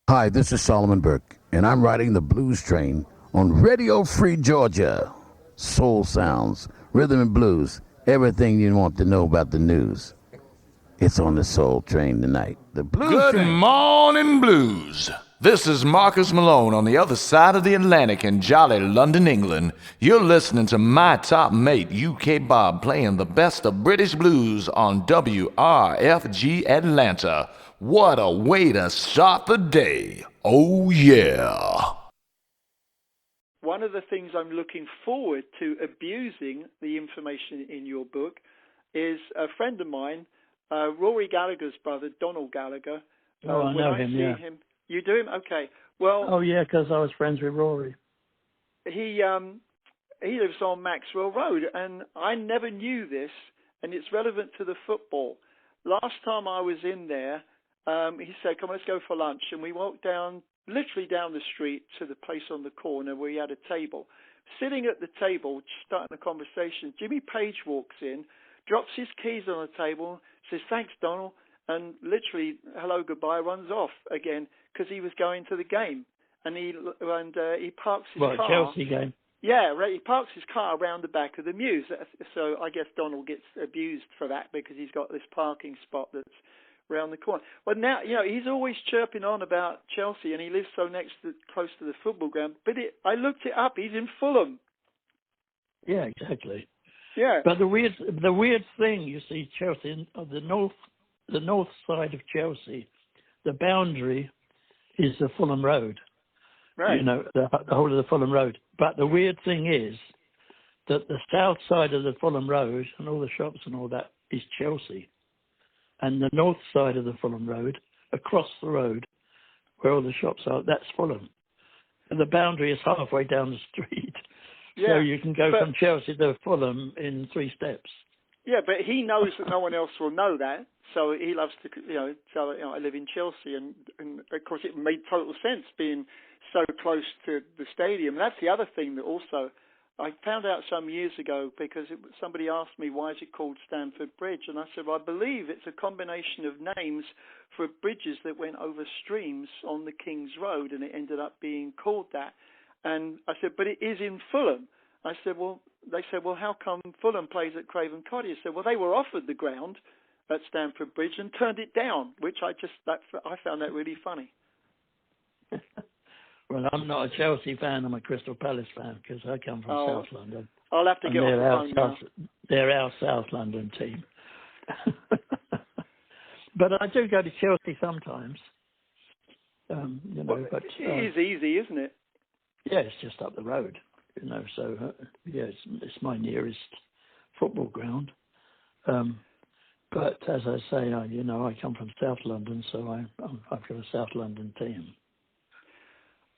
Hi, this is Solomon Burke, and I'm riding the blues train on Radio Free Georgia. Soul sounds, rhythm and blues, everything you want to know about the news. It's on the Soul Train tonight. The Blues Good Train. morning, blues. This is Marcus Malone on the other side of the Atlantic in jolly London, England. You're listening to my top mate, UK Bob, playing the best of British blues on WRFG Atlanta. What a way to start the day. Oh, yeah. One of the things I'm looking forward to abusing the information in your book is a friend of mine, Rory Gallagher's brother, Donald Gallagher. I know him, yeah. You do him? Okay. Well, oh, yeah, because I was friends with Rory. he lives on Maxwell Road, and I never knew this, and it's relevant to the football. Last time I was in there, he said, come on, let's go for lunch, and we walked literally down the street to the place on the corner where he had a table. Sitting at the table, starting a conversation, Jimmy Page walks in, drops his keys on the table, says, thanks, Donald, and literally, hello, goodbye, runs off again because he was going to the game. And he parks his car. Chelsea game. Yeah, he parks his car around the back of the Mews. So I guess Donald gets abused for that because he's got this parking spot that's around the corner. Well, now, he's always chirping on about Chelsea, and he lives so close to the football ground. But I looked it up. He's in Fulham. Yeah, exactly. Yeah. But the weird thing, you see, Chelsea, the north side of Chelsea, the boundary is the Fulham Road. Right. The whole of the Fulham Road. But the weird thing is that the south side of the Fulham Road and all the shops and all that is Chelsea. And the north side of the Fulham Road, across the road, where all the shops are, that's Fulham. And the boundary is halfway down the street. Yeah, so you can go from Chelsea to Fulham in 3 steps. Yeah, but he knows that no one else will know that. So he loves to, I live in Chelsea. And of course, it made total sense being so close to the stadium. And that's the other thing that also I found out some years ago because somebody asked me, why is it called Stamford Bridge? And I said, well, I believe it's a combination of names for bridges that went over streams on the King's Road, and it ended up being called that. And I said, but it is in Fulham. I said, they said, well, how come Fulham plays at Craven Cottage? I said, well, they were offered the ground at Stamford Bridge and turned it down, which I found that really funny. Well, I'm not a Chelsea fan. I'm a Crystal Palace fan because I come from South London. I'll have to get off the phone now. They're our South London team. But I do go to Chelsea sometimes. But it is easy, isn't it? Yeah, it's just up the road. So it's my nearest football ground. But as I say, I come from South London, so I've got a South London team.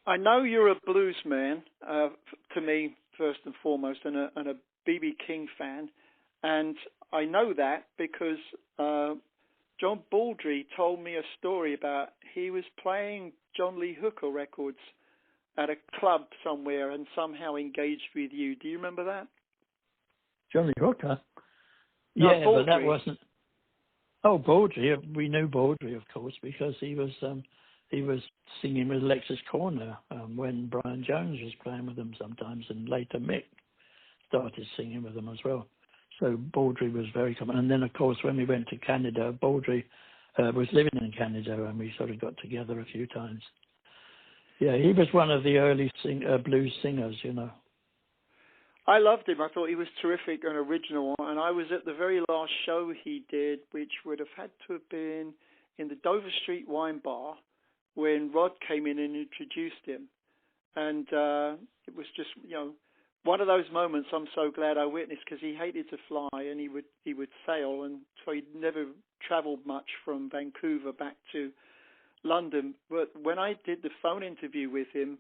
I know you're a blues man, to me, first and foremost, and a B.B. King fan. And I know that because John Baldry told me a story about he was playing John Lee Hooker records at a club somewhere and somehow engaged with you. Do you remember that? Johnny Hooker? No, yeah, Baldry. But that wasn't... Oh, Baldry. We knew Baldry, of course, because he was singing with Alexis Corner when Brian Jones was playing with them sometimes, and later Mick started singing with them as well. So Baldry was very common. And then, of course, when we went to Canada, Baldry was living in Canada, and we sort of got together a few times. Yeah, he was one of the early blues singers, I loved him. I thought he was terrific and original. And I was at the very last show he did, which would have had to have been in the Dover Street Wine Bar when Rod came in and introduced him. And it was just, one of those moments I'm so glad I witnessed, because he hated to fly and he would sail, and so he'd never travelled much from Vancouver back to London. But when I did the phone interview with him,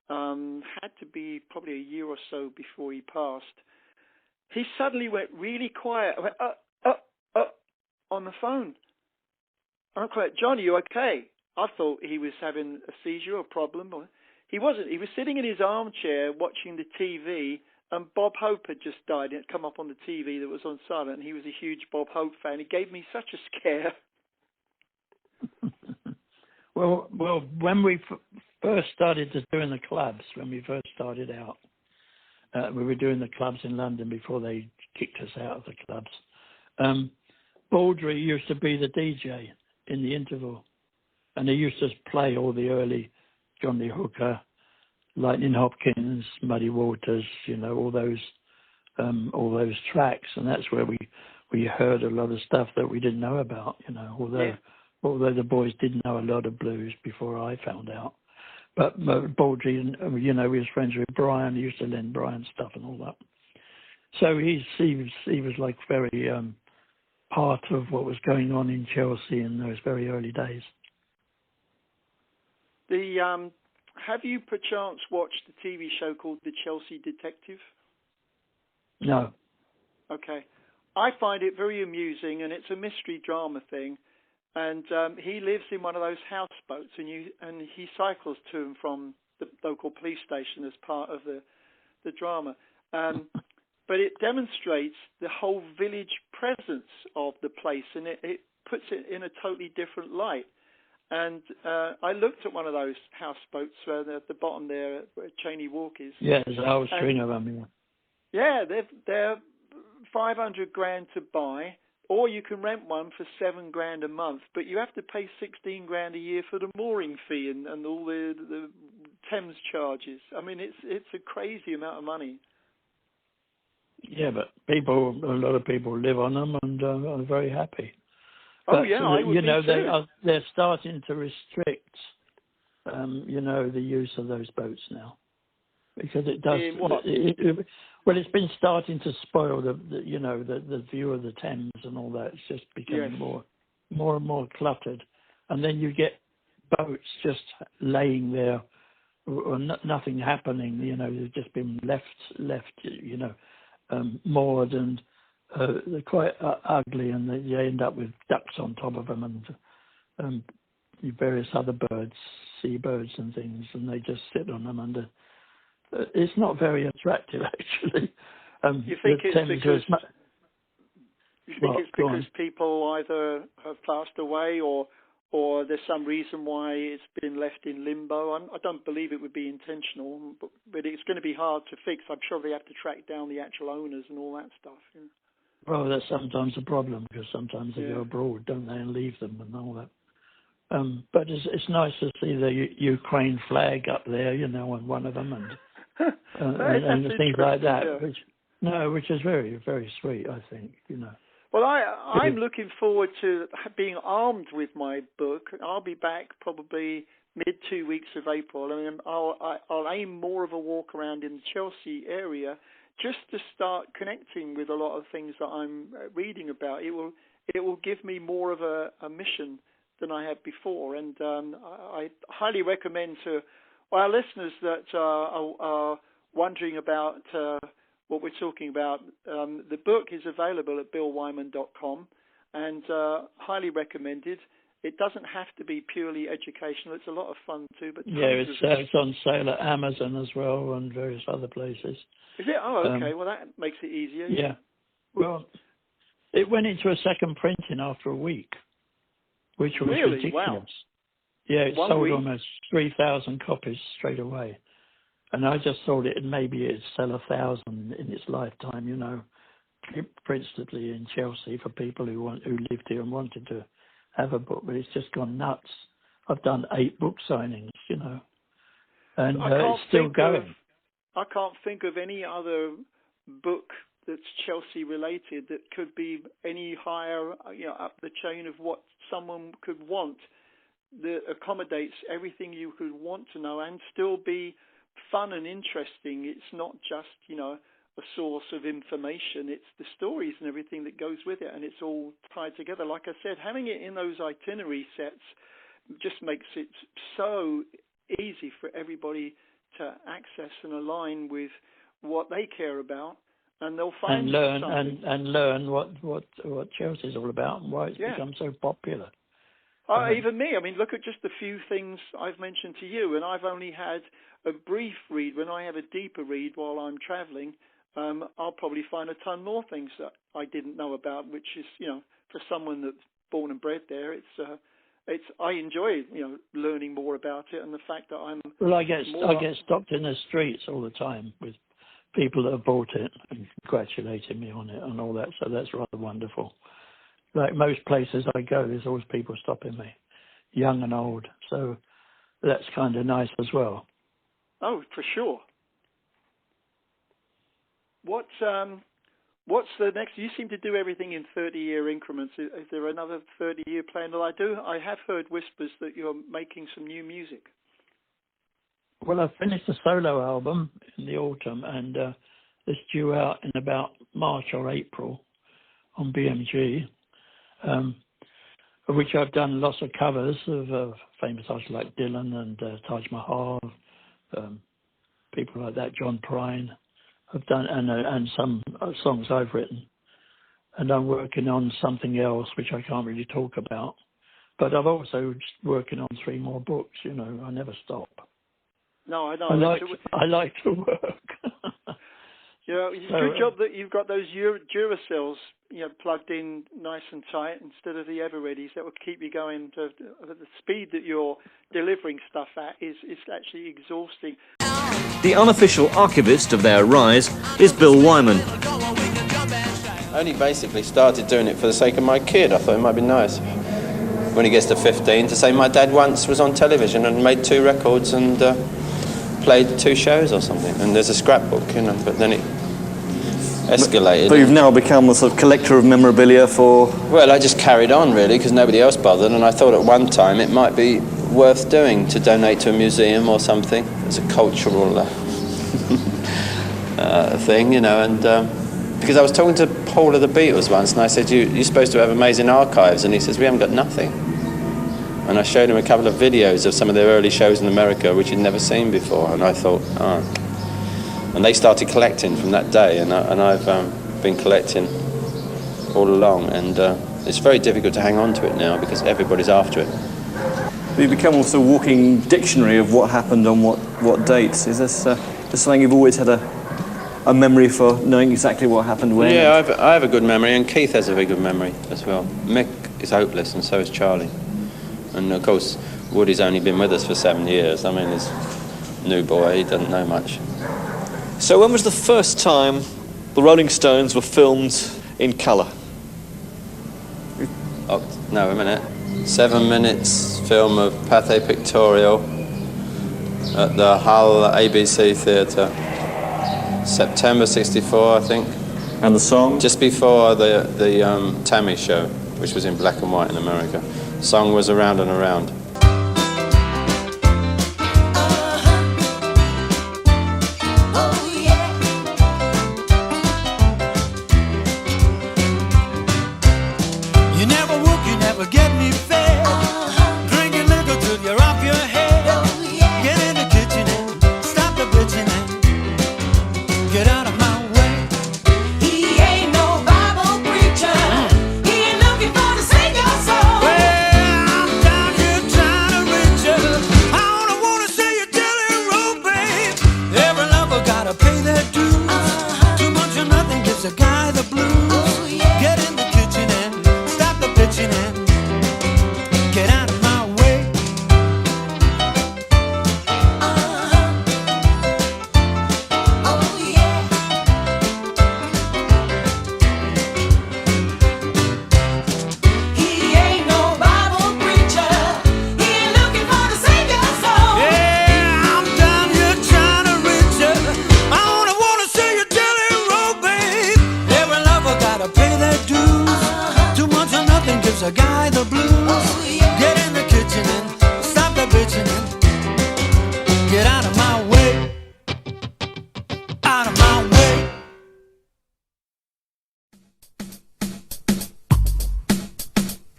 had to be probably a year or so before he passed, he suddenly went really quiet. I went, on the phone. I'm quiet. John, are you okay? I thought he was having a seizure or problem. He wasn't. He was sitting in his armchair watching the TV, and Bob Hope had just died. It had come up on the TV that was on silent, and he was a huge Bob Hope fan. It gave me such a scare. Well, when we first started doing the clubs, when we first started out, we were doing the clubs in London before they kicked us out of the clubs. Baldry used to be the DJ in the interval, and he used to play all the early Johnny Hooker, Lightning Hopkins, Muddy Waters, you know, all those tracks, and that's where we heard a lot of stuff that we didn't know about, you know, although the boys did know a lot of blues before I found out. But Baldry, you know, he was friends with Brian. He used to lend Brian stuff and all that. So he was like very part of what was going on in Chelsea in those very early days. Have you perchance watched the TV show called The Chelsea Detective? No. Okay. I find it very amusing, and it's a mystery drama thing. And he lives in one of those houseboats, and he cycles to and from the local police station as part of the drama. But it demonstrates the whole village presence of the place, and it puts it in a totally different light. And I looked at one of those houseboats at the bottom there where Cheney Walk is. Yeah, there's a whole string of them. Yeah, they're $500,000 to buy, or you can rent one for $7,000 a month. But you have to pay $16,000 a year for the mooring fee and all the Thames charges. I mean, it's a crazy amount of money. Yeah, but a lot of people live on them and are very happy. Oh, but, yeah, I would you know, be too. they're starting to restrict, you know, the use of those boats now, because it does. Well, it's been starting to spoil the view of the Thames and all that. It's just becoming more and more cluttered, and then you get boats just laying there, or nothing happening. You know, they've just been left. You know, moored, and they're quite ugly, and you end up with ducks on top of them and various other birds, seabirds and things, and they just sit on them under. It's not very attractive, actually. You think it's because people either have passed away or there's some reason why it's been left in limbo? I don't believe it would be intentional, but it's going to be hard to fix. I'm sure they have to track down the actual owners and all that stuff. You know? Well, that's sometimes a problem, because sometimes they go abroad, don't they, and leave them and all that. But it's nice to see the Ukraine flag up there, you know, on one of them, and things like that, which is very, very sweet, I think, you know. Well, I'm looking forward to being armed with my book. I'll be back probably mid 2 weeks of April. I mean, I'll aim more of a walk around in the Chelsea area just to start connecting with a lot of things that I'm reading about. It will give me more of a mission than I had before, and I highly recommend to our listeners that are wondering about what we're talking about. The book is available at billwyman.com, and highly recommended. It doesn't have to be purely educational. It's a lot of fun too. But it's on sale at Amazon as well and various other places. Is it? Oh, okay. Well, that makes it easier. Yeah. Well, it went into a second printing after a week, which was ridiculous. Wow. Yeah, it sold almost 3,000 copies straight away. And I just thought maybe it'd sell 1,000 in its lifetime, you know, principally in Chelsea for people who lived here and wanted to have a book. But it's just gone nuts. I've done 8 book signings, you know, and it's still going. I can't think of any other book that's Chelsea related that could be any higher, you know, up the chain of what someone could want, that accommodates everything you could want to know and still be fun and interesting. It's not just, you know, a source of information. It's the stories and everything that goes with it, and it's all tied together. Like I said, having it in those itinerary sets just makes it so easy for everybody to access and align with what they care about, and they'll find something. And learn what Chelsea's all about and why it's become so popular. Even me. I mean, look at just the few things I've mentioned to you, and I've only had a brief read. When I have a deeper read while I'm travelling, I'll probably find a ton more things that I didn't know about, which is, you know, for someone that's born and bred there, it's I enjoy learning more about it, and the fact that I get stopped in the streets all the time with people that have bought it and congratulating me on it and all that. So that's rather wonderful. Like most places I go, there's always people stopping me, young and old. So that's kind of nice as well. Oh, for sure. What's the next? You seem to do everything in 30-year increments. Is there another 30-year plan that I have heard whispers that you're making some new music. Well, I finished a solo album in the autumn, and it's due out in about March or April on BMG, of which I've done lots of covers of famous artists like Dylan and Taj Mahal, people like that, John Prine. I've done and some songs I've written, and I'm working on something else which I can't really talk about. But I'm also just working on 3 more books. I never stop. No, I know. I like to work. It's a good job that you've got those Duracells, plugged in nice and tight instead of the Evereadys. That will keep you going. The speed that you're delivering stuff at is actually exhausting. The unofficial archivist of their rise is Bill Wyman. I only basically started doing it for the sake of my kid. I thought it might be nice when he gets to 15 to say my dad once was on television and made 2 records and played 2 shows or something. And there's a scrapbook, but then it escalated. But you've now become a sort of collector of memorabilia for... Well, I just carried on, really, because nobody else bothered, and I thought at one time it might be worth doing to donate to a museum or something as a cultural thing, and because I was talking to Paul of the Beatles once, and I said, you're supposed to have amazing archives, and he says, we haven't got nothing. And I showed him a couple of videos of some of their early shows in America, which he'd never seen before, and I thought, And they started collecting from that day, and I've been collecting all along, and it's very difficult to hang on to it now because everybody's after it. You become also a walking dictionary of what happened on what dates. Is this something you've always had a memory for, knowing exactly what happened when? Yeah, I have a good memory, and Keith has a very good memory as well. Mick is hopeless, and so is Charlie. And of course, Woody's only been with us for 7 years. I mean, he's a new boy, he doesn't know much. So when was the first time the Rolling Stones were filmed in colour? Oh, no, a minute. 7 minutes film of Pathé Pictorial at the Hull ABC Theatre. September '64, I think. And the song? Just before the Tammy show, which was in black and white in America. The song was Around and Around.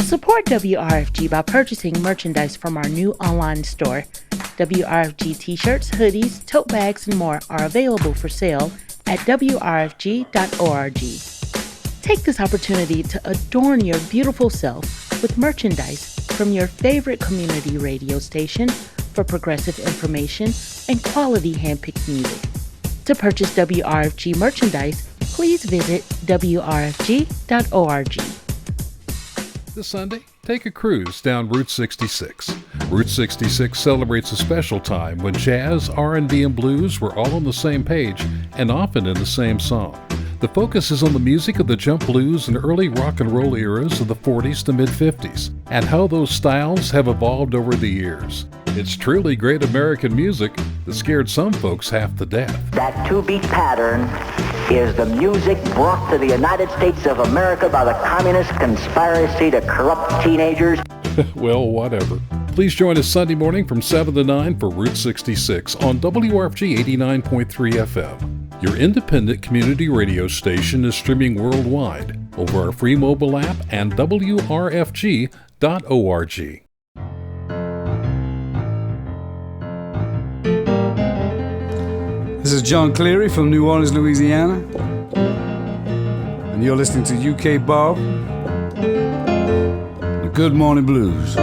Support WRFG by purchasing merchandise from our new online store. WRFG t-shirts, hoodies, tote bags, and more are available for sale at WRFG.org. Take this opportunity to adorn your beautiful self with merchandise from your favorite community radio station for progressive information and quality handpicked music. To purchase WRFG merchandise, please visit WRFG.org. This Sunday, take a cruise down Route 66. Route 66 celebrates a special time when jazz, R&B, and blues were all on the same page and often in the same song. The focus is on the music of the jump blues and early rock and roll eras of the 40s to mid-50s, and how those styles have evolved over the years. It's truly great American music that scared some folks half to death. That two-beat pattern is the music brought to the United States of America by the communist conspiracy to corrupt teenagers. Well, whatever. Please join us Sunday morning from 7 to 9 for Route 66 on WRFG 89.3 FM. Your independent community radio station is streaming worldwide over our free mobile app and WRFG.org. This is John Cleary from New Orleans, Louisiana, and you're listening to UK Bob, the Good Morning Blues.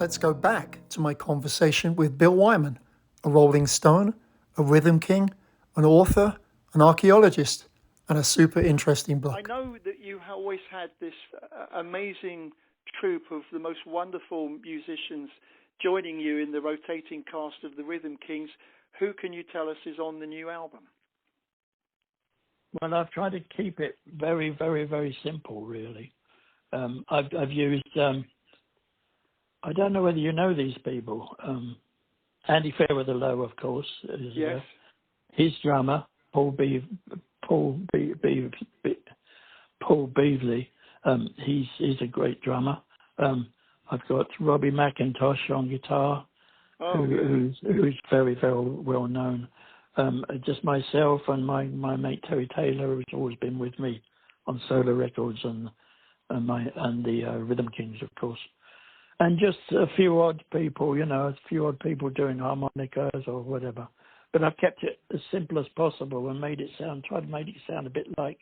Let's go back to my conversation with Bill Wyman, a Rolling Stone, a Rhythm King, an author, an archaeologist, and a super interesting book. I know that you always had this amazing troupe of the most wonderful musicians joining you in the rotating cast of the Rhythm Kings. Who can you tell us is on the new album? Well, I've tried to keep it very, very, very simple, really. I've used... I don't know whether you know these people. Andy Fairweather-Lowe, of course, is yes. His drummer, Paul Beasley. He's a great drummer. I've got Robbie McIntosh on guitar, who's very, very well known. Just myself and my mate Terry Taylor, who's always been with me on solo records and the Rhythm Kings, of course. And just a few odd people, doing harmonicas or whatever. But I've kept it as simple as possible and tried to make it sound a bit like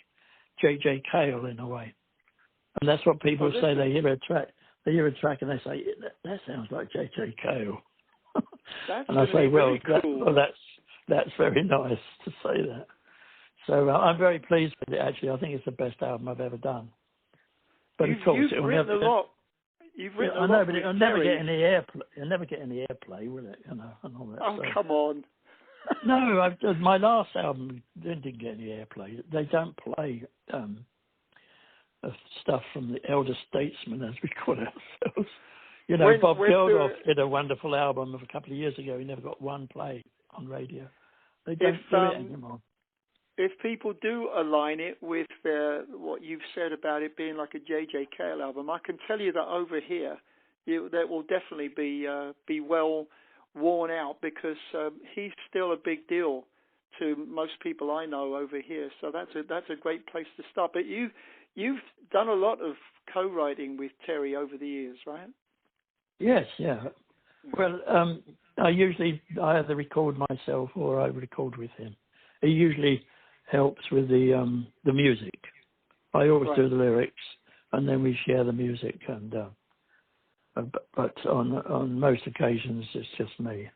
J.J. Cale in a way. And that's what people say. They hear a track and they say, that sounds like J.J. Cale. And I say, well, cool. that's very nice to say that. So I'm very pleased with it, actually. I think it's the best album I've ever done. But of course, you've written a lot. You've written a lot. I know, but it'll never get any airplay. It'll never get any airplay, will it? And all that. Oh, come on. No, my last album didn't get any airplay. They don't play stuff from the elder statesmen, as we call ourselves. Bob Geldof did a wonderful album of a couple of years ago. He never got one play on radio. They don't do it anymore. If people do align it with what you've said about it being like a J.J. Cale album, I can tell you that over here, that will definitely be well worn out because he's still a big deal to most people I know over here. So that's a great place to start. But you've done a lot of co-writing with Terry over the years, right? Yes, yeah. Well, I either record myself or I record with him. He usually helps with the music. I always do the lyrics, and then we share the music. And but on most occasions, it's just me.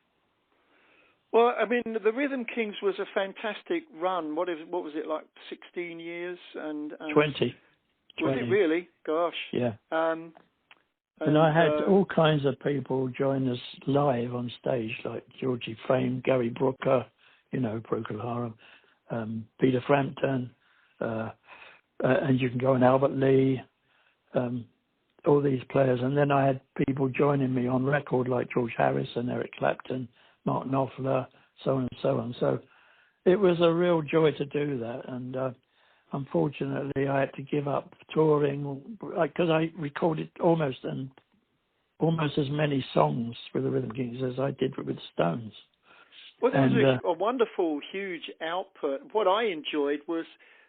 Well, I mean, the Rhythm Kings was a fantastic run. What was it, like 16 years? And 20. Was it really? Gosh. Yeah. And I had all kinds of people join us live on stage, like Georgie Fame, Gary Brooker, Procol Harum, Peter Frampton, and you can go on Albert Lee, all these players. And then I had people joining me on record like George Harrison, Eric Clapton, Mark Knopfler, so on and so on. So it was a real joy to do that. And unfortunately, I had to give up touring because I recorded almost as many songs with the Rhythm Kings as I did with the Stones. Well, there was a wonderful, huge output. What I enjoyed was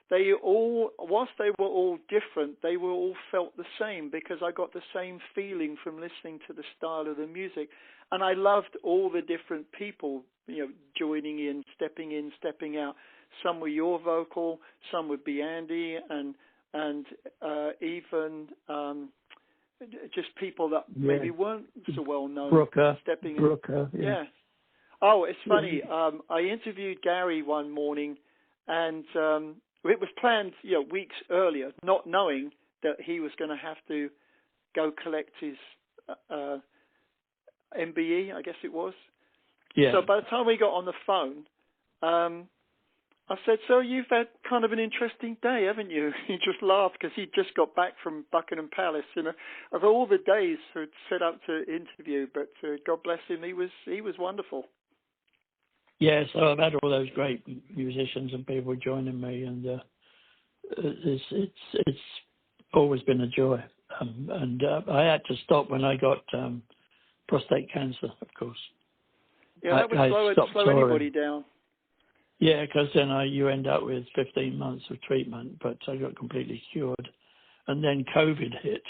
whilst they were all different, they were all felt the same because I got the same feeling from listening to the style of the music. And I loved all the different people, joining in, stepping out. Some were your vocal, some would be Andy, and even just people that maybe weren't so well known. Brooker, stepping in. Brooker, yeah. Oh, it's funny. I interviewed Gary one morning, and it was planned, weeks earlier, not knowing that he was going to have to go collect his MBE, I guess it was. Yeah. So by the time we got on the phone, I said, "So you've had kind of an interesting day, haven't you?" He just laughed because he'd just got back from Buckingham Palace, of all the days to set up to interview. But God bless him, he was wonderful. Yeah, so I've had all those great musicians and people joining me, and it's always been a joy. And I had to stop when I got prostate cancer, of course. Yeah, that would slow anybody down. Yeah, because then you end up with 15 months of treatment, but I got completely cured. And then COVID hit.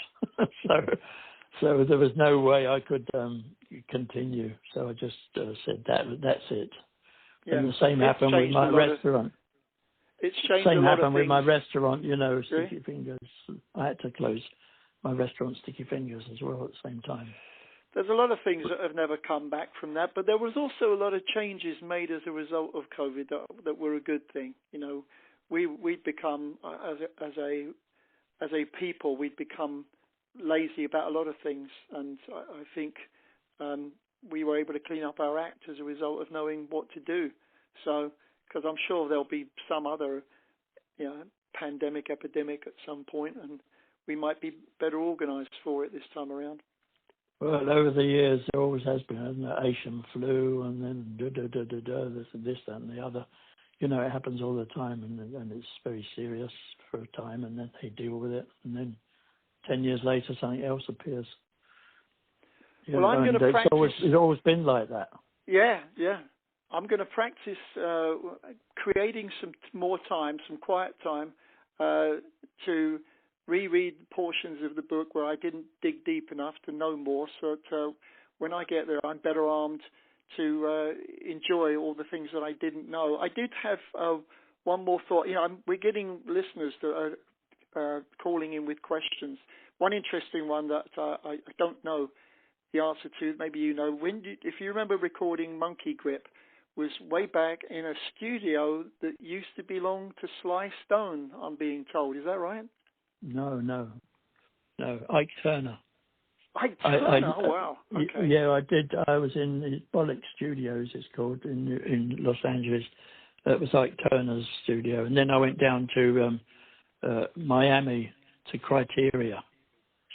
so there was no way I could continue. So I just said, that's it. Yeah, and the same happened with my restaurant. It's changed a lot of things. Same happened with my restaurant, Sticky Fingers. I had to close my restaurant, Sticky Fingers, as well at the same time. There's a lot of things that have never come back from that, but there was also a lot of changes made as a result of COVID that were a good thing. We'd become as a people, we'd become lazy about a lot of things, and I think we were able to clean up our act as a result of knowing what to do. So, because I'm sure there'll be some other, pandemic, epidemic at some point, and we might be better organised for it this time around. Well, over the years, there always has been, hasn't it? Asian flu, and then this and this, that, and the other. It happens all the time, and it's very serious for a time, and then they deal with it, and then 10 years later, something else appears. Well, I'm going to practice. It's always been like that. Yeah. I'm going to practice creating some more time, some quiet time, to reread portions of the book where I didn't dig deep enough to know more, so that when I get there, I'm better armed to enjoy all the things that I didn't know. I did have one more thought. We're getting listeners that are calling in with questions. One interesting one that I don't know the answer to, maybe if you remember recording Monkey Grip, was way back in a studio that used to belong to Sly Stone, I'm being told. Is that right? No. Ike Turner. Ike Turner? Oh, wow. Okay. Yeah, I did. I was in the Bollock Studios, it's called, in Los Angeles. It was Ike Turner's studio. And then I went down to Miami to Criteria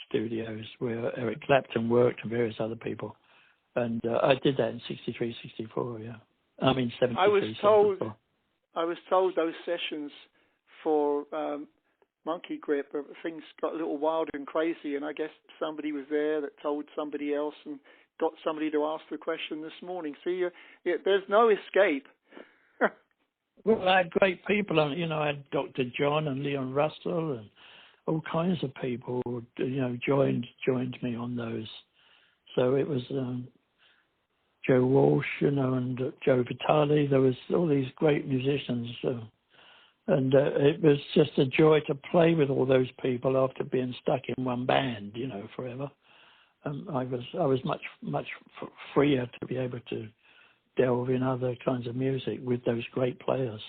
Studios, where Eric Clapton worked and various other people. And I did that in 63, 64, yeah. 73, I was 74. told those sessions for Monkey Grip, things got a little wild and crazy, and I guess somebody was there that told somebody else and got somebody to ask the question this morning. See, there's no escape. Well, I had great people. I had Dr. John and Leon Russell and all kinds of people, joined me on those. So it was Joe Walsh, and Joe Vitale. There was all these great musicians. And it was just a joy to play with all those people after being stuck in one band, forever. I was much freer to be able to delve in other kinds of music with those great players.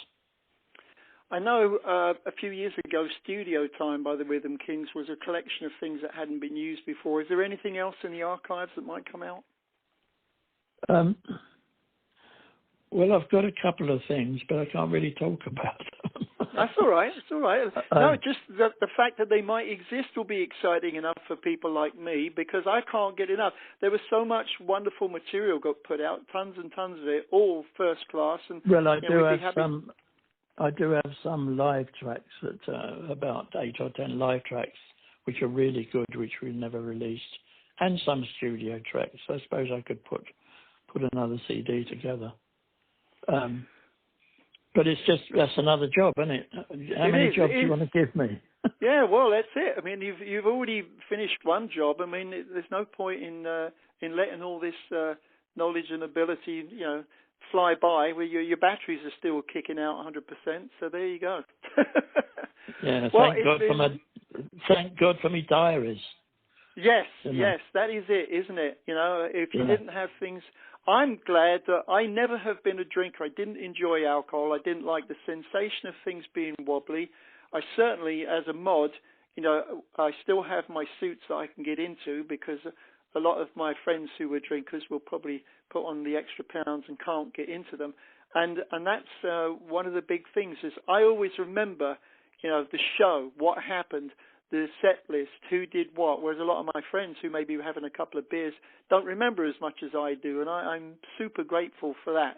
I know a few years ago, Studio Time by the Rhythm Kings was a collection of things that hadn't been used before. Is there anything else in the archives that might come out? Well, I've got a couple of things, but I can't really talk about them. That's all right. It's all right. No, just the fact that they might exist will be exciting enough for people like me, because I can't get enough. There was so much wonderful material got put out, tons and tons of it, all first class. And well, I do have some live tracks that about 8 or 10 live tracks, which are really good, which we never released, and some studio tracks. I suppose I could put another CD together. But that's another job, isn't it? How many jobs do you want to give me? Yeah, well, that's it. You've already finished one job. There's no point in letting all this knowledge and ability, fly by. Where your batteries are still kicking out 100%. So there you go. Yeah, thank God for me diaries. Yes, that is it, isn't it? If you didn't have things, I'm glad that I never have been a drinker. I didn't enjoy alcohol. I didn't like the sensation of things being wobbly. I certainly, as a mod, I still have my suits that I can get into, because a lot of my friends who were drinkers will probably put on the extra pounds and can't get into them. And that's one of the big things is I always remember, the show, what happened, the set list, who did what, whereas a lot of my friends who maybe were having a couple of beers don't remember as much as I do, and I'm super grateful for that,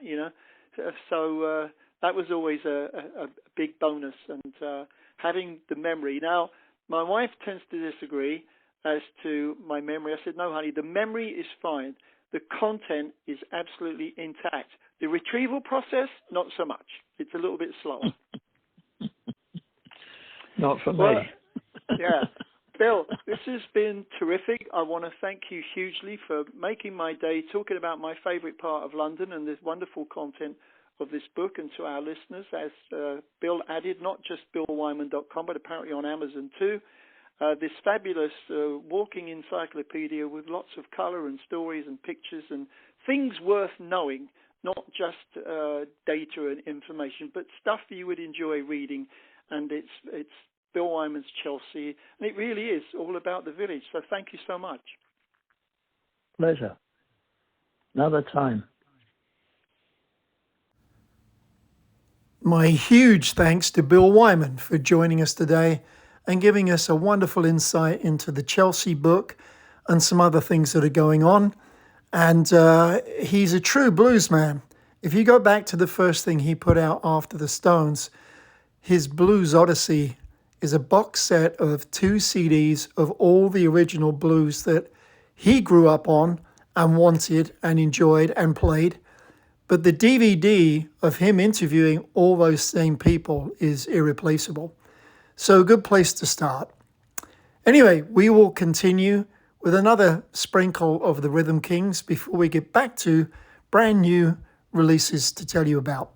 So that was always a big bonus, and having the memory. Now, my wife tends to disagree as to my memory. I said, no, honey, the memory is fine. The content is absolutely intact. The retrieval process, not so much. It's a little bit slower. Not for me. Yeah. Bill, this has been terrific. I want to thank you hugely for making my day, talking about my favorite part of London and this wonderful content of this book, and to our listeners, as Bill added, not just BillWyman.com, but apparently on Amazon too, this fabulous walking encyclopedia with lots of color and stories and pictures and things worth knowing, not just data and information, but stuff that you would enjoy reading. And it's Bill Wyman's Chelsea, and it really is all about the village. So thank you so much. Pleasure. Another time. My huge thanks to Bill Wyman for joining us today and giving us a wonderful insight into the Chelsea book and some other things that are going on. And he's a true blues man. If you go back to the first thing he put out after the Stones, his Blues Odyssey is a box set of 2 CDs of all the original blues that he grew up on and wanted and enjoyed and played. But the DVD of him interviewing all those same people is irreplaceable. So a good place to start. Anyway, we will continue with another sprinkle of the Rhythm Kings before we get back to brand new releases to tell you about.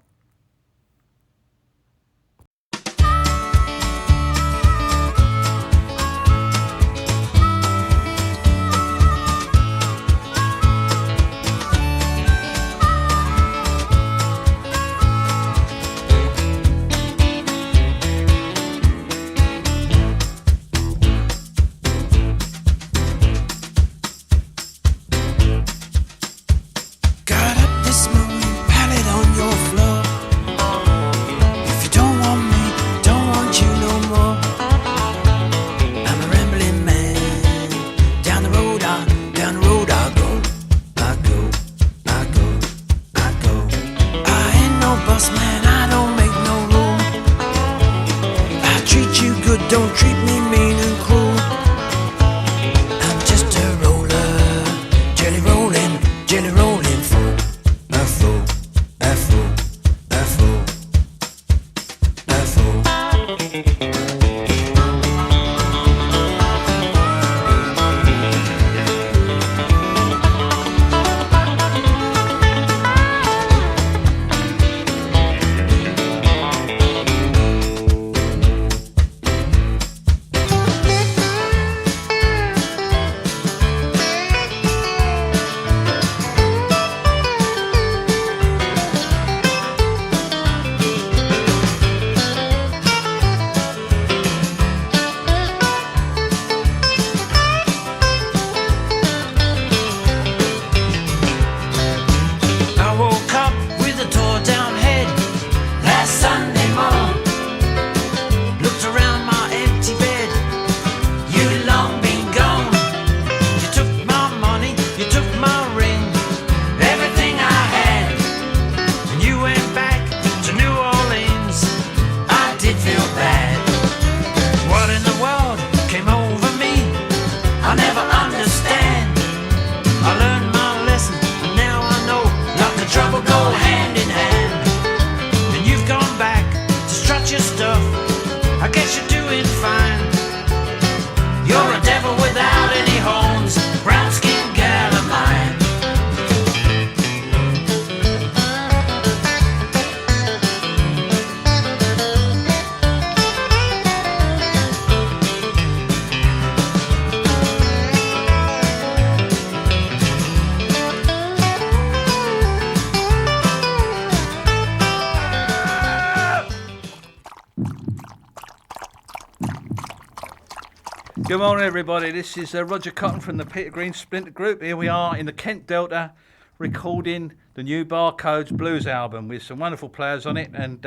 Good morning, everybody. This is Roger Cotton from the Peter Green Splinter Group. Here we are in the Kent Delta recording the new Barcodes Blues album with some wonderful players on it, and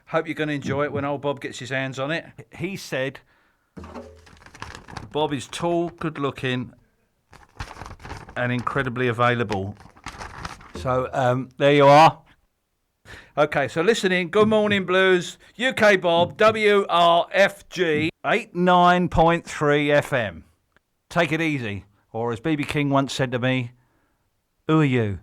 hope you're going to enjoy it when old Bob gets his hands on it. He said Bob is tall, good looking and incredibly available. So there you are. Okay, so listen in. Good morning, Blues. UK Bob, WRFG 89.3 FM. Take it easy. Or as BB King once said to me, who are you?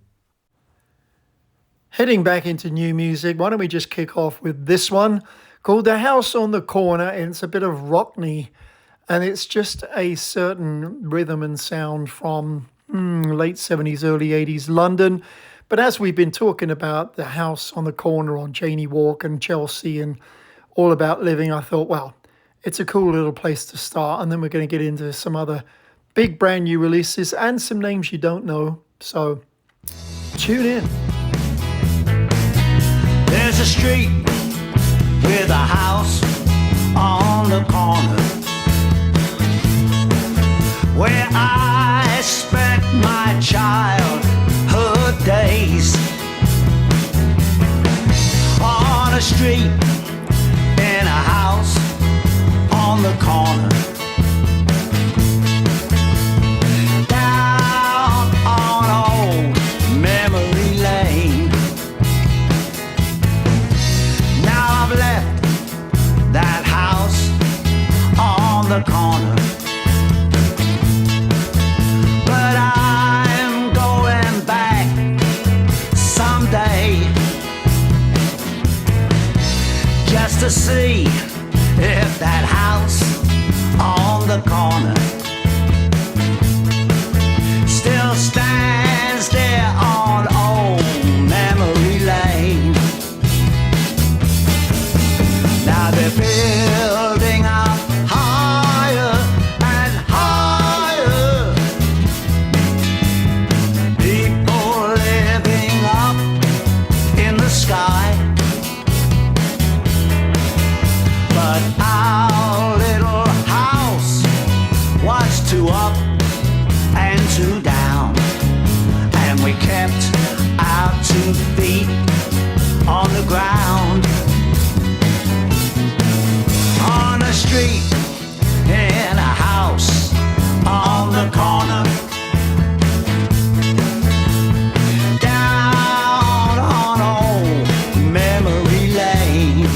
Heading back into new music, why don't we just kick off with this one called The House on the Corner, and it's a bit of rockney, and it's just a certain rhythm and sound from late 70s, early 80s London. But as we've been talking about the house on the corner on Janey Walk and Chelsea and All About Living, I thought, well, it's a cool little place to start. And then we're going to get into some other big brand new releases and some names you don't know. So tune in. There's a street with a house on the corner where I spent my childhood days. On a street in a house on the corner, down on old memory lane. Now I've left that house on the corner, but I'm going back someday just to see if that house on the corner still stands there on old memory lane. Now they're building up higher and higher, people living up in the sky. But our little house was too up and too down, and we kept our 2 feet on the ground. On the street, in a house on the corner, down on old memory lane.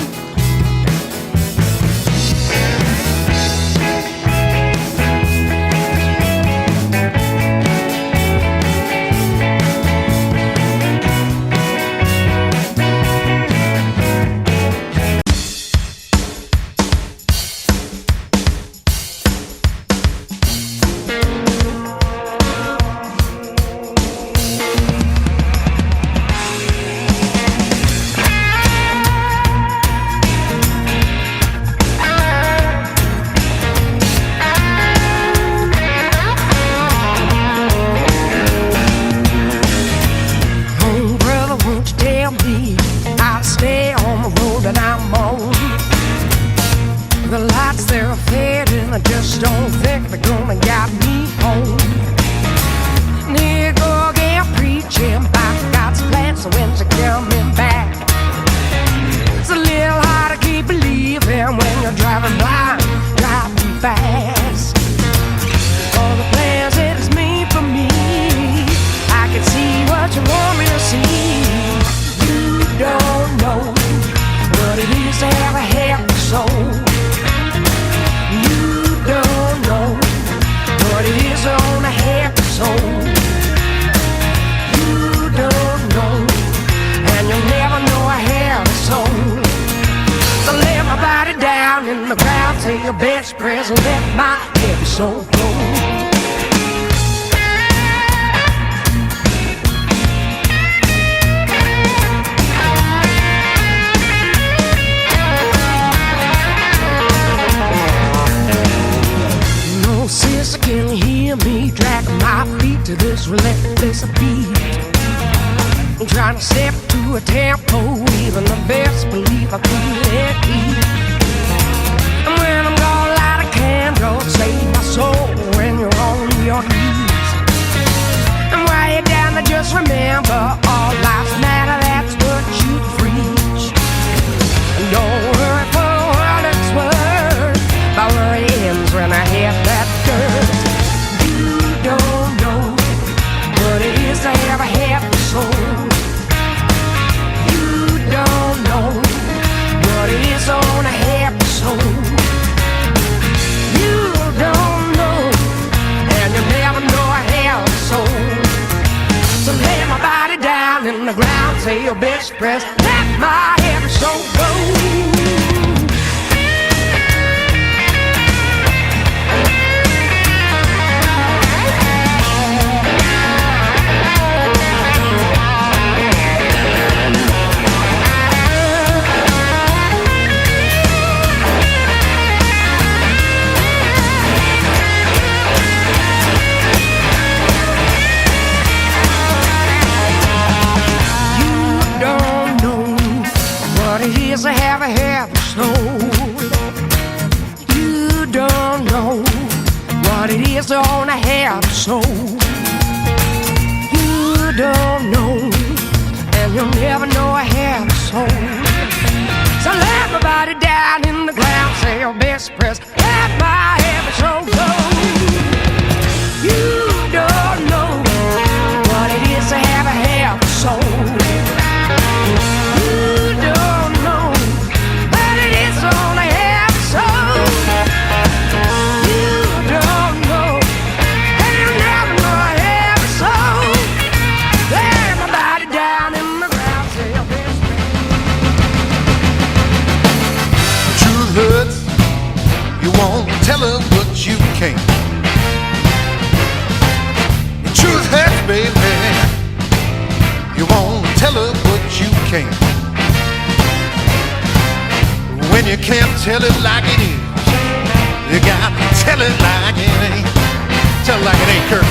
And when I'm gone, light a candle, save my say your best press. Let my every soul go. To have a heavy snow. You don't know what it is to own a heavy soul. You don't know, and you'll never know a heavy soul. So let my body down in the ground, say your best press, let my heavy soul go. You don't know what it is to have a heavy soul. Tell her what you can. The truth hurts, baby. You won't tell her what you can. When you can't tell it like it is, you gotta tell it like it ain't. Tell it like it ain't, Kurt.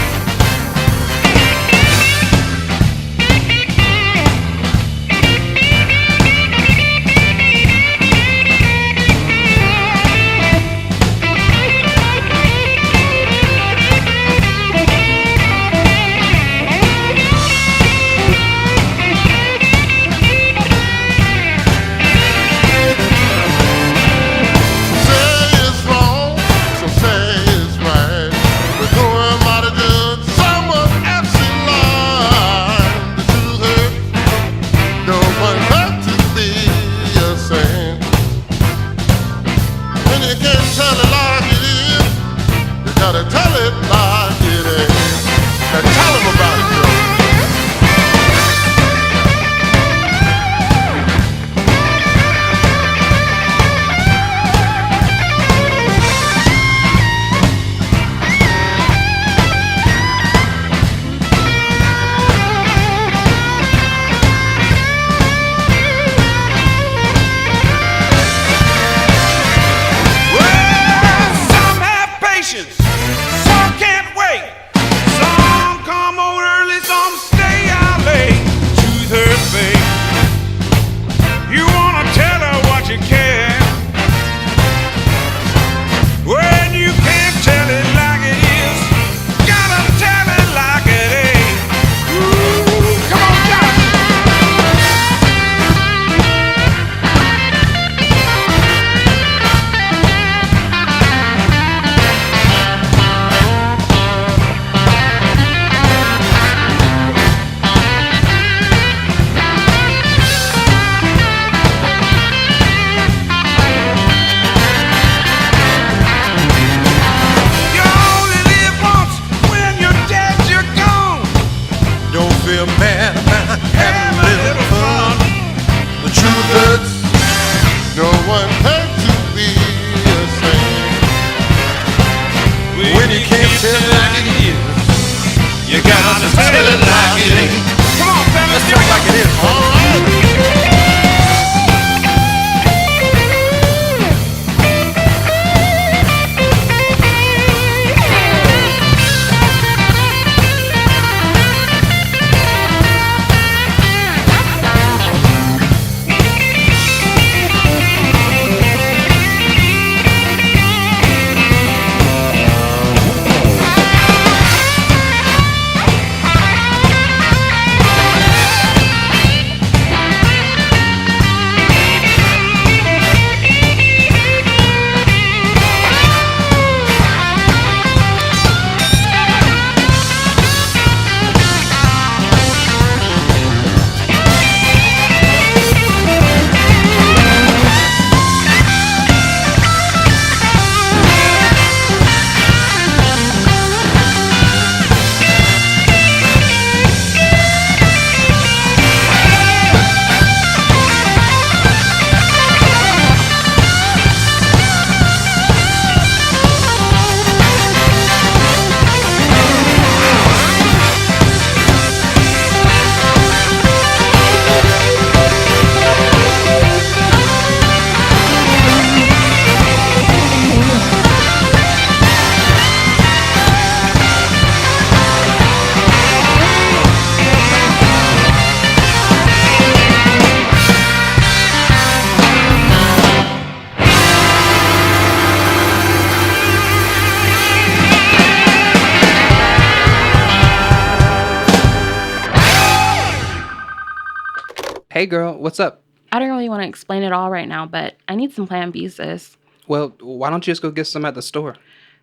Hey girl, what's up? I don't really want to explain it all right now, but I need some Plan B, sis. Well, why don't you just go get some at the store?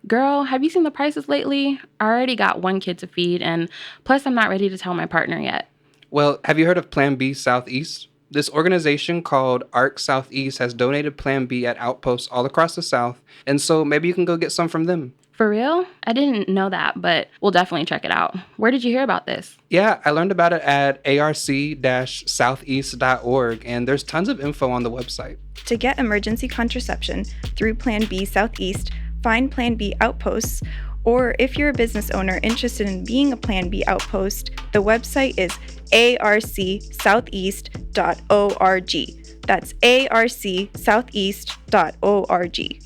Girl, have you seen the prices lately? I already got one kid to feed, and plus I'm not ready to tell my partner yet. Well, have you heard of Plan B Southeast? This organization called ARC Southeast has donated Plan B at outposts all across the South, and so maybe you can go get some from them. For real? I didn't know that, but we'll definitely check it out. Where did you hear about this? Yeah, I learned about it at arc-southeast.org, and there's tons of info on the website. To get emergency contraception through Plan B Southeast, find Plan B outposts, or if you're a business owner interested in being a Plan B outpost, the website is arcsoutheast.org. That's arcsoutheast.org.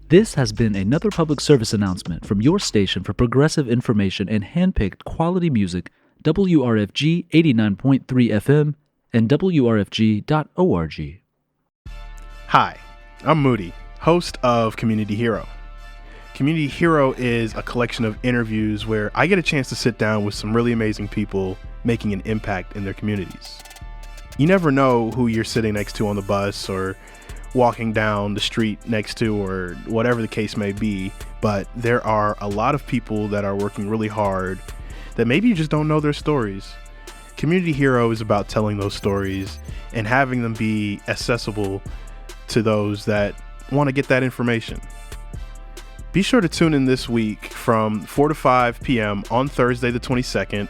This has been another public service announcement from your station for progressive information and handpicked quality music, WRFG 89.3 FM and WRFG.org. Hi, I'm Moody, host of Community Hero. Community Hero is a collection of interviews where I get a chance to sit down with some really amazing people making an impact in their communities. You never know who you're sitting next to on the bus or walking down the street next to, or whatever the case may be, but there are a lot of people that are working really hard that maybe you just don't know their stories. Community Hero is about telling those stories and having them be accessible to those that want to get that information. Be sure to tune in this week from 4 to 5 p.m. on Thursday the 22nd,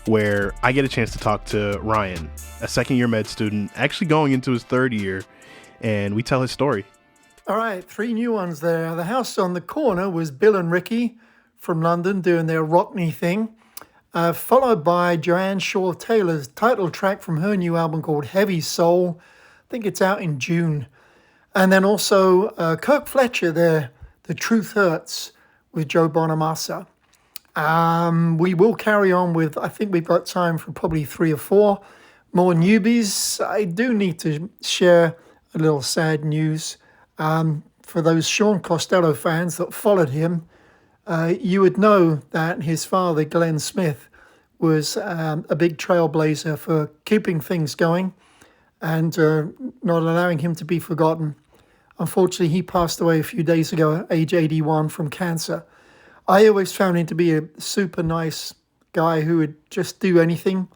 where I get a chance to talk to Ryan, a second-year med student, actually going into his third year, and we tell his story. All right, 3 new ones there. The house on the corner was Bill and Ricky from London doing their Rockney thing, followed by Joanne Shaw Taylor's title track from her new album called Heavy Soul. I think it's out in June. And then also Kirk Fletcher there, The Truth Hurts with Joe Bonamassa. We will carry on with, I think we've got time for probably 3 or 4 more newbies. I do need to share a little sad news. For those Sean Costello fans that followed him, you would know that his father, Glenn Smith, was a big trailblazer for keeping things going and not allowing him to be forgotten. Unfortunately, he passed away a few days ago at age 81 from cancer. I always found him to be a super nice guy who would just do anything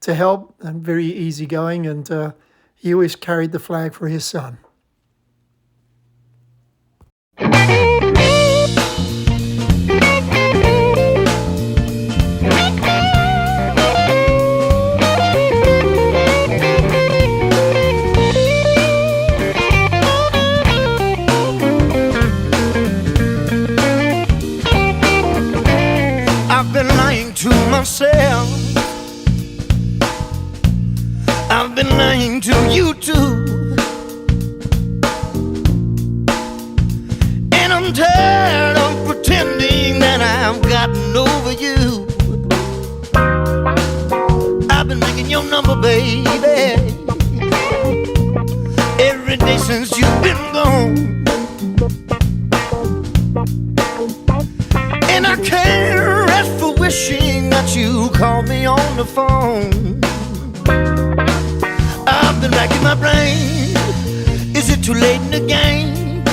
to help and very easygoing, and he always carried the flag for his son. I've been lying to myself. I've been lying to you too. And I'm tired of pretending that I've gotten over you. I've been making your number, baby, every day since you've been gone. And I can't rest for wishing that you called me on the phone. I've been racking my brain. Is it too late in the game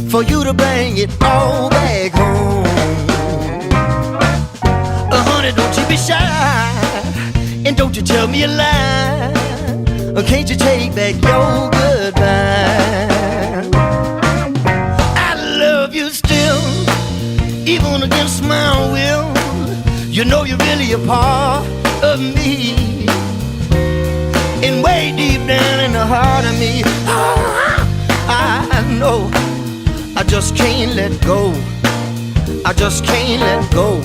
for you to bring it all back home? Honey, don't you be shy, and don't you tell me a lie. Can't you take back your goodbye? I love you still, even against my will. You know you're really a part of me. And way deep down in the heart of me, I know I just can't let go. I just can't let go.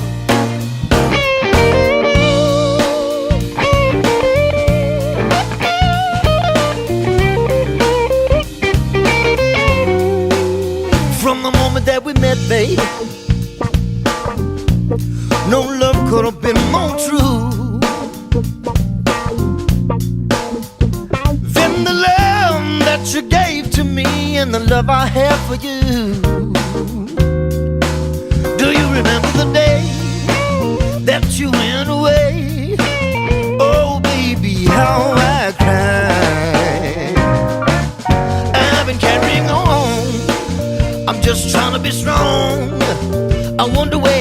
From the moment that we met, baby, no love could have been more true than the love that you gave to me and the love I have for you. Do you remember the day that you went away? Oh, baby, how I cried.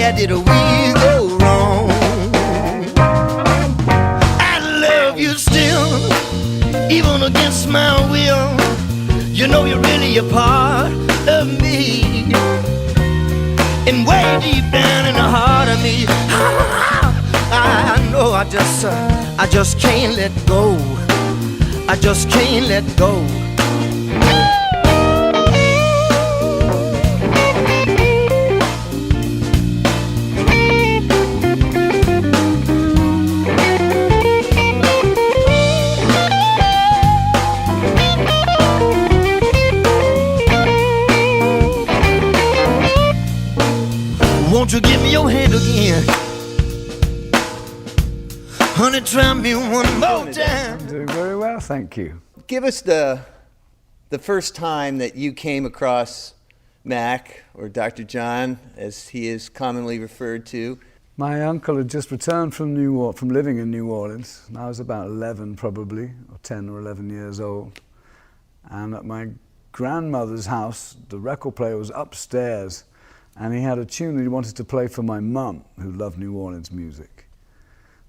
where did we go wrong? I love you still, even against my will. You know you're really a part of me, and way deep down in the heart of me, I know I just can't let go. I just can't let go. Won't you give me your hand again? Honey, try me one more time. I'm doing very well, thank you. Give us the first time that you came across Mac, or Dr. John, as he is commonly referred to. My uncle had just returned from living in New Orleans, and I was about 11 probably, or 10 or 11 years old. And at my grandmother's house, the record player was upstairs, and he had a tune that he wanted to play for my mum, who loved New Orleans music.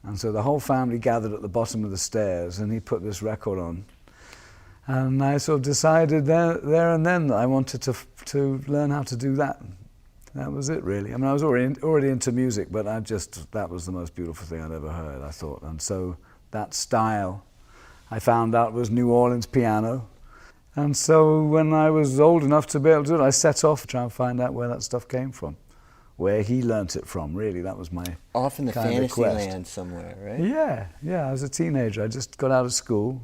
And so the whole family gathered at the bottom of the stairs, and he put this record on. And I sort of decided there and then that I wanted to learn how to do that. That was it, really. I mean, I was already into music, but that was the most beautiful thing I'd ever heard, I thought. And so that style, I found out, was New Orleans piano. And so when I was old enough to be able to do it, I set off to try and find out where that stuff came from, where he learnt it from, really. That was my off in the fantasy land somewhere, right? Yeah, I was a teenager. I just got out of school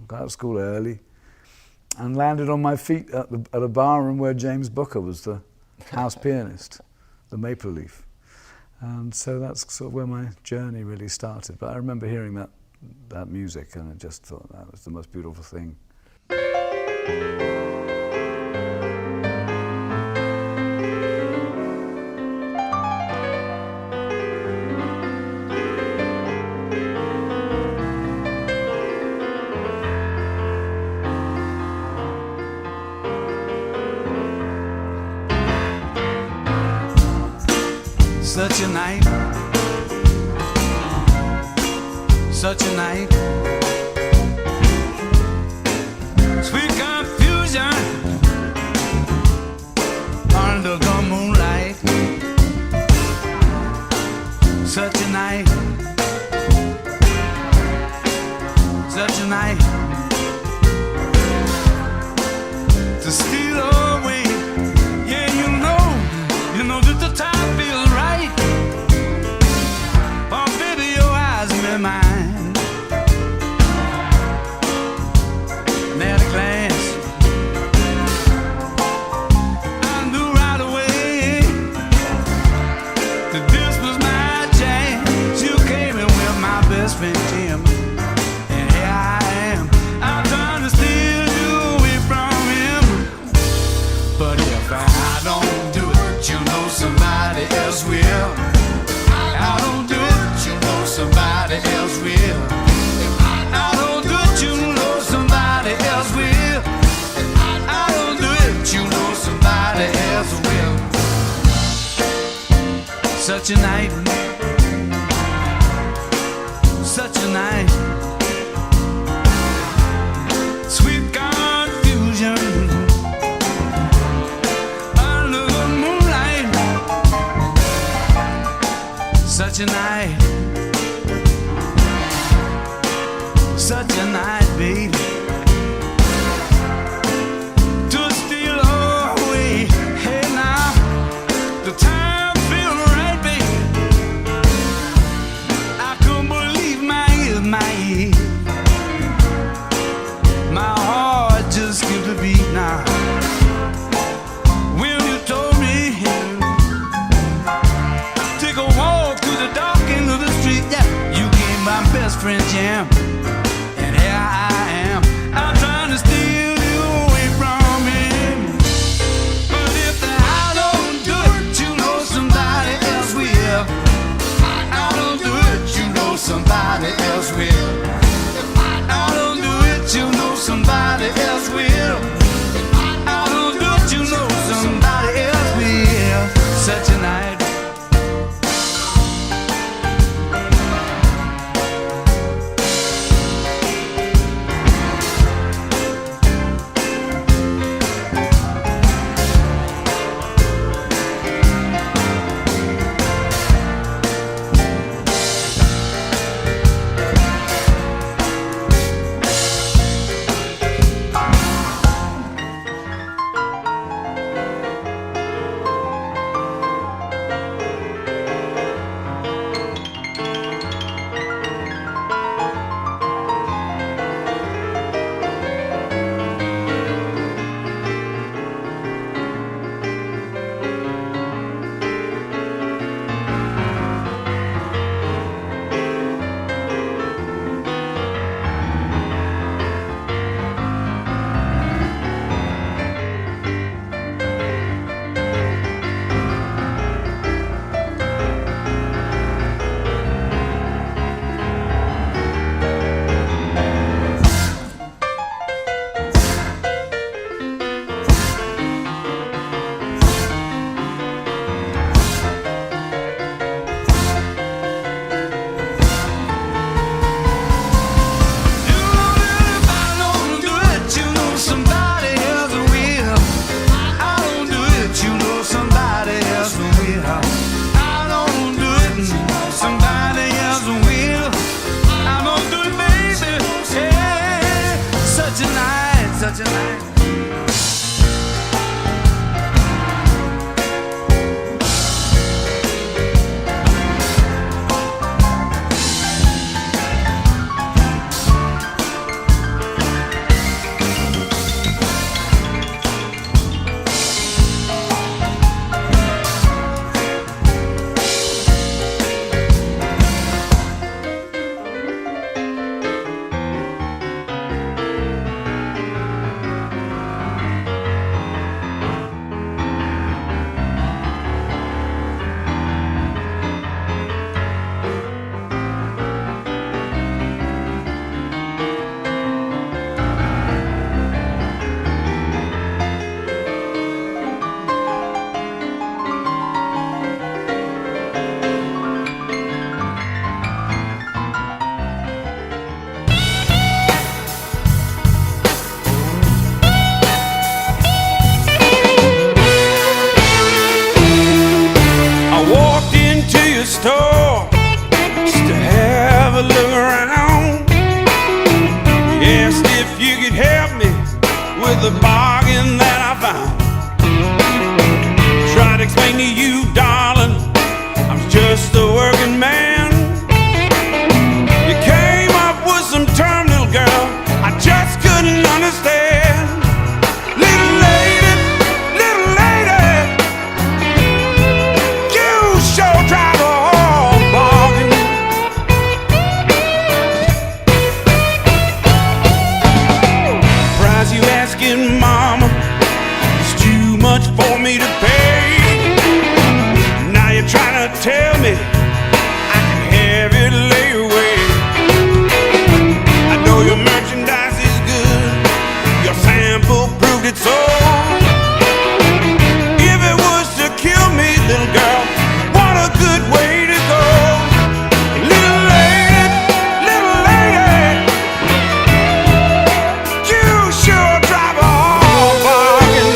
early, and landed on my feet at a bar room where James Booker was the house pianist, the Maple Leaf. And so that's sort of where my journey really started. But I remember hearing that music, and I just thought that was the most beautiful thing. Such a night, such a night, sweet confusion under the moonlight. Such a night, such a night to steal away. Yeah, you know that the time feels right. Oh, baby, your eyes are mine. And at a glance, I knew right away that this was my chance. You came in with my best friend Jim, and here I am. I'm trying to steal you away from him. But if I don't do it, you know somebody else will. I don't do it, you know somebody else will. I don't do it, you know somebody else will. I don't do it, you know somebody else will. Such a night, such a night, sweet confusion under the moonlight. Such a night, such a night, baby, to steal away. Hey now, the time feels right, baby. I couldn't believe my ears, my ears. My heart just skipped a beat now. When you told me take a walk through the dark end of the street, yeah, you gave my best friend Jam, and here I am. I'm trying to steal you away from him. But if I don't do it, you know somebody else will. I don't do it, you know somebody else will. I don't do it, you know somebody else will. I don't do it, you know somebody else will. Such a night, the store just to have a look around. He asked if you could help me with the bargain that I found. Tried to explain to you, darling, I'm just a working man. You came up with some term, little girl, I just couldn't understand. Little lady, you sure drive a hard bargain. Price you asking, mama, is too much for me to pay. Now you're trying to tell me I can have it lay away. I know your merchandise is good, your sample proved it so. If it was to kill me, little girl, what a good way to go. Little lady, you sure drive a hard bargain.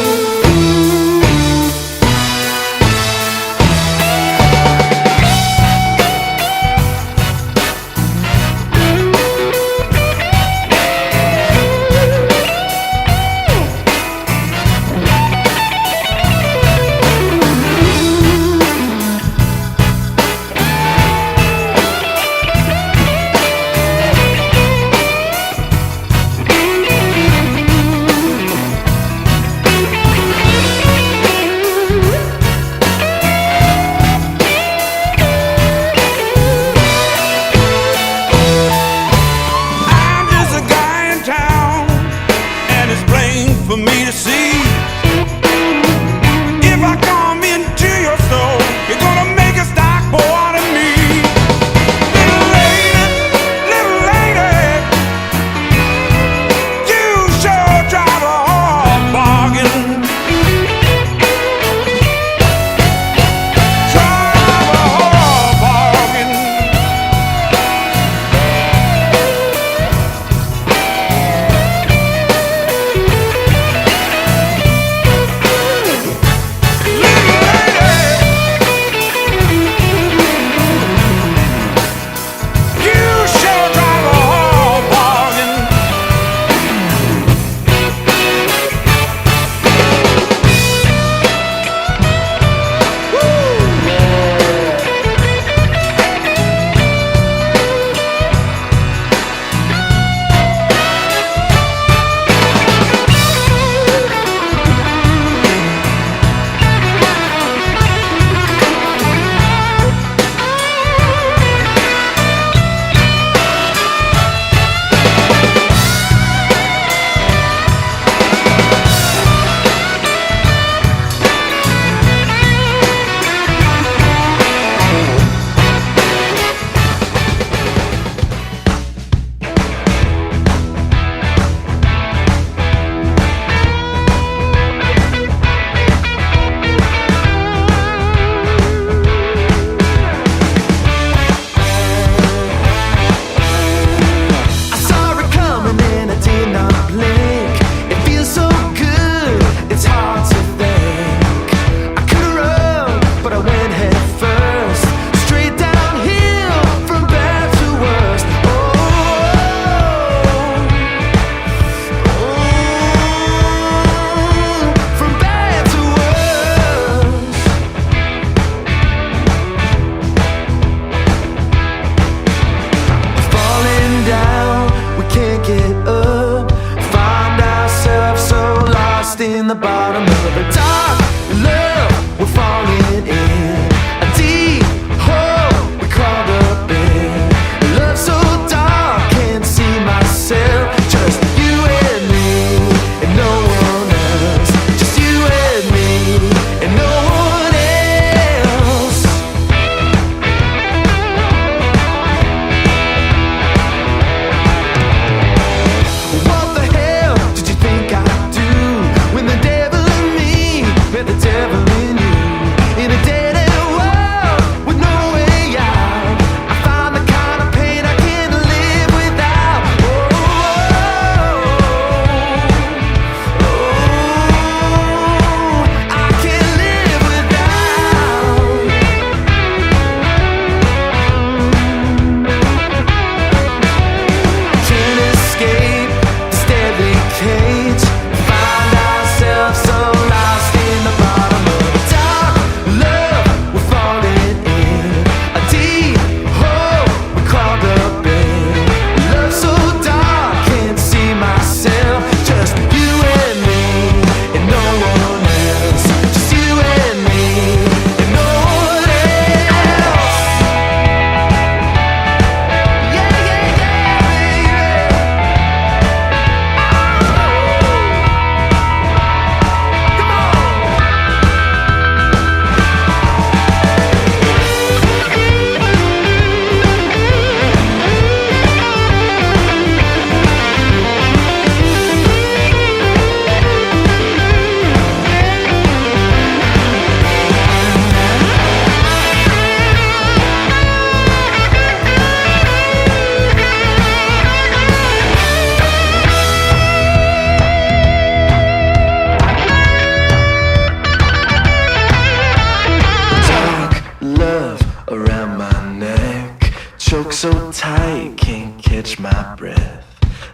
so tight, can't catch my breath.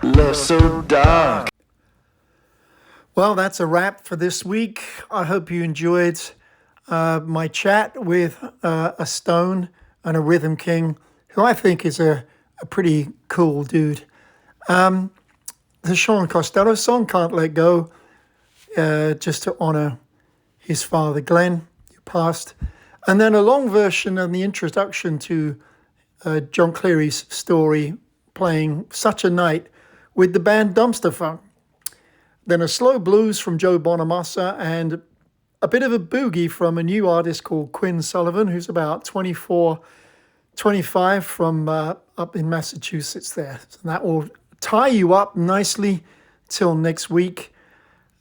Love so dark. Well, that's a wrap for this week. I hope you enjoyed my chat with a Stone and a Rhythm King, who I think is a pretty cool dude. The Sean Costello song, Can't Let Go, just to honor his father, Glenn, who passed. And then a long version and the introduction to John Cleary's story, playing Such a Night with the band Dumpster Funk. Then a slow blues from Joe Bonamassa and a bit of a boogie from a new artist called Quinn Sullivan, who's about 24, 25 from up in Massachusetts there. So that will tie you up nicely till next week.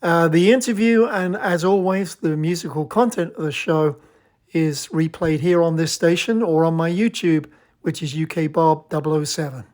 The interview and, as always, the musical content of the show is replayed here on this station or on my YouTube, which is UK Bob 007.